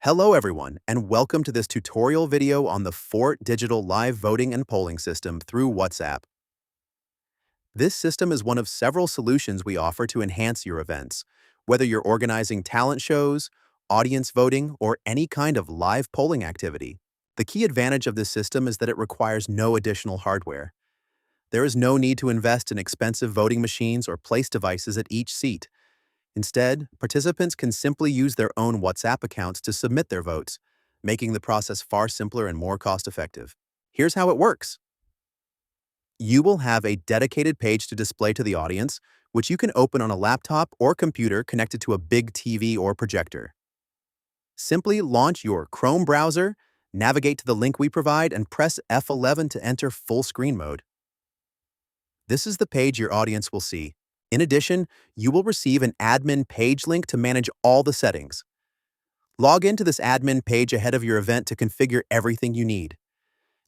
Hello everyone, and welcome to this tutorial video on the Fort Digital live voting and polling system through WhatsApp. This system is one of several solutions we offer to enhance your events, whether you're organizing talent shows, audience voting, or any kind of live polling activity. The key advantage of this system is that it requires no additional hardware. There is no need to invest in expensive voting machines or place devices at each seat. Instead, participants can simply use their own WhatsApp accounts to submit their votes, making the process far simpler and more cost-effective. Here's how it works. You will have a dedicated page to display to the audience, which you can open on a laptop or computer connected to a big TV or projector. Simply launch your Chrome browser, navigate to the link we provide, and press F11 to enter full screen mode. This is the page your audience will see. In addition, you will receive an admin page link to manage all the settings. Log into this admin page ahead of your event to configure everything you need.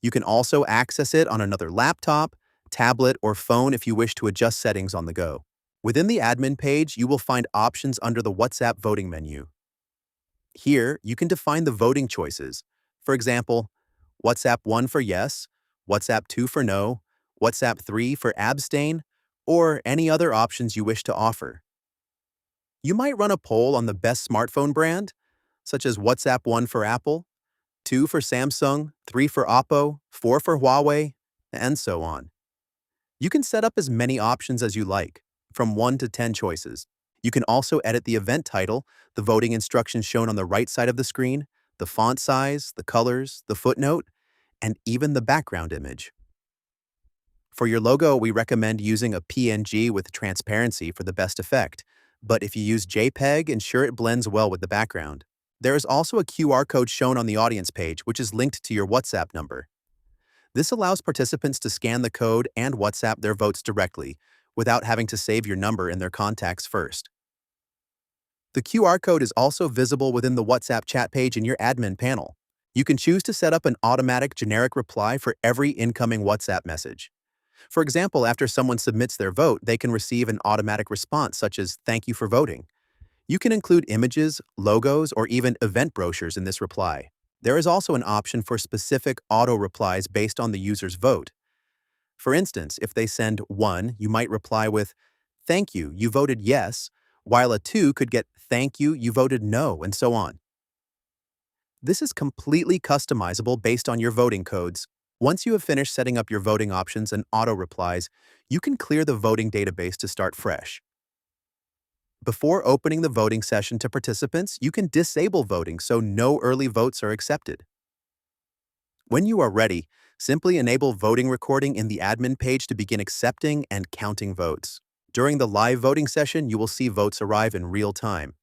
You can also access it on another laptop, tablet, or phone if you wish to adjust settings on the go. Within the admin page, you will find options under the WhatsApp voting menu. Here, you can define the voting choices. For example, WhatsApp 1 for yes, WhatsApp 2 for no, WhatsApp 3 for abstain, or any other options you wish to offer. You might run a poll on the best smartphone brand, such as WhatsApp 1 for Apple, 2 for Samsung, 3 for Oppo, 4 for Huawei, and so on. You can set up as many options as you like, from 1 to 10 choices. You can also edit the event title, the voting instructions shown on the right side of the screen, the font size, the colors, the footnote, and even the background image. For your logo, we recommend using a PNG with transparency for the best effect, but if you use JPEG, ensure it blends well with the background. There is also a QR code shown on the audience page, which is linked to your WhatsApp number. This allows participants to scan the code and WhatsApp their votes directly, without having to save your number in their contacts first. The QR code is also visible within the WhatsApp chat page in your admin panel. You can choose to set up an automatic generic reply for every incoming WhatsApp message. For example, after someone submits their vote, they can receive an automatic response such as "Thank you for voting." You can include images, logos, or even event brochures in this reply. There is also an option for specific auto replies based on the user's vote. For instance, if they send 1, you might reply with, "Thank you, you voted yes," while a 2 could get, "Thank you, you voted no," and so on. This is completely customizable based on your voting codes. Once you have finished setting up your voting options and auto replies, you can clear the voting database to start fresh. Before opening the voting session to participants, you can disable voting so no early votes are accepted. When you are ready, simply enable voting recording in the admin page to begin accepting and counting votes. During the live voting session, you will see votes arrive in real time.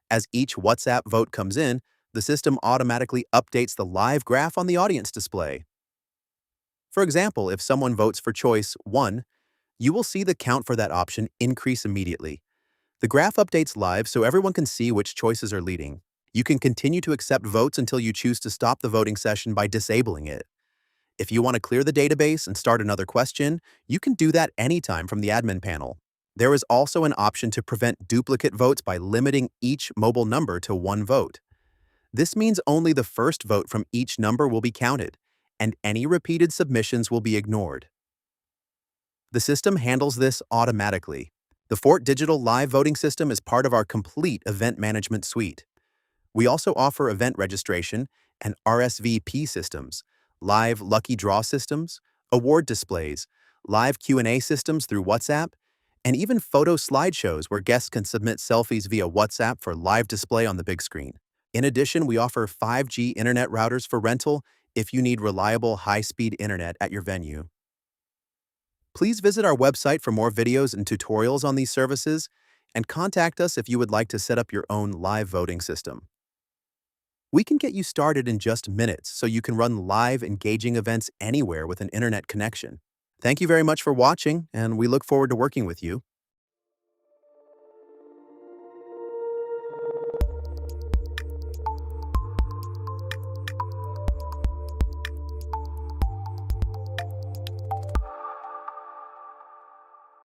As each WhatsApp vote comes in, the system automatically updates the live graph on the audience display. For example, if someone votes for choice 1, you will see the count for that option increase immediately. The graph updates live so everyone can see which choices are leading. You can continue to accept votes until you choose to stop the voting session by disabling it. If you want to clear the database and start another question, you can do that anytime from the admin panel. There is also an option to prevent duplicate votes by limiting each mobile number to 1 vote. This means only the first vote from each number will be counted, and any repeated submissions will be ignored. The system handles this automatically. The Fort Digital Live Voting System is part of our complete event management suite. We also offer event registration and RSVP systems, live lucky draw systems, award displays, live Q&A systems through WhatsApp, and even photo slideshows where guests can submit selfies via WhatsApp for live display on the big screen. In addition, we offer 5G internet routers for rental if you need reliable high-speed internet at your venue. Please visit our website for more videos and tutorials on these services, and contact us if you would like to set up your own live voting system. We can get you started in just minutes so you can run live, engaging events anywhere with an internet connection. Thank you very much for watching, and we look forward to working with you.